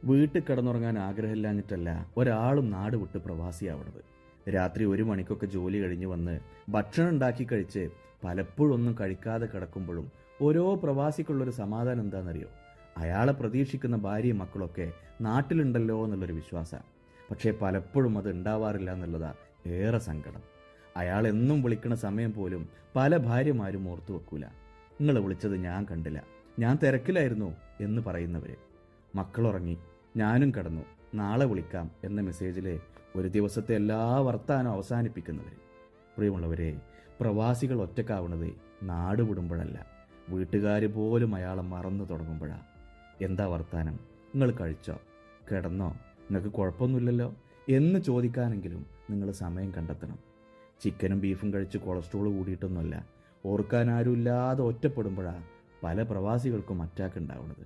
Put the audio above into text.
വീട്ടിൽ കിടന്നുറങ്ങാൻ ആഗ്രഹമില്ലാഞ്ഞിട്ടല്ല ഒരാളും നാട് വിട്ട് പ്രവാസിയാവണത്. രാത്രി 1 മണിക്കൊക്കെ ജോലി കഴിഞ്ഞ് വന്ന് ഭക്ഷണം ഉണ്ടാക്കി കഴിച്ച് പലപ്പോഴും ഒന്നും കഴിക്കാതെ കിടക്കുമ്പോഴും ഓരോ പ്രവാസിക്കുള്ളൊരു സമാധാനം എന്താണെന്നറിയോ? അയാളെ പ്രതീക്ഷിക്കുന്ന ഭാര്യയും മക്കളൊക്കെ നാട്ടിലുണ്ടല്ലോ എന്നുള്ളൊരു വിശ്വാസം. പക്ഷേ പലപ്പോഴും അത് ഉണ്ടാവാറില്ല എന്നുള്ളതാ ഏറെ സങ്കടം. അയാൾ എന്നും വിളിക്കുന്ന സമയം പോലും പല ഭാര്യമാരും ഓർത്തു വെക്കൂല. നിങ്ങൾ വിളിച്ചത് ഞാൻ കണ്ടില്ല, ഞാൻ തിരക്കിലായിരുന്നു എന്ന് പറയുന്നവര്. മക്കളുറങ്ങി, ഞാനും കിടന്നു, നാളെ വിളിക്കാം എന്ന മെസ്സേജിൽ ഒരു ദിവസത്തെ എല്ലാ വർത്താനം അവസാനിപ്പിക്കുന്നവർ. പ്രിയമുള്ളവരെ, പ്രവാസികൾ ഒറ്റക്കാവുന്നത് നാട് വിടുമ്പോഴല്ല, വീട്ടുകാർ പോലും അയാളെ മറന്നു തുടങ്ങുമ്പോഴാണ്. എന്താ വർത്താനം, നിങ്ങൾ കഴിച്ചോ, കിടന്നോ, നിങ്ങൾക്ക് കുഴപ്പമൊന്നുമില്ലല്ലോ എന്ന് ചോദിക്കാനെങ്കിലും നിങ്ങൾ സമയം കണ്ടെത്തണം. ചിക്കനും ബീഫും കഴിച്ച് കൊളസ്ട്രോൾ കൂടിയിട്ടൊന്നുമല്ല, ഓർക്കാൻ ആരുമില്ലാതെ ഒറ്റപ്പെടുമ്പോഴാണ് പല പ്രവാസികൾക്കും അറ്റാക്ക് ഉണ്ടാവുന്നത്.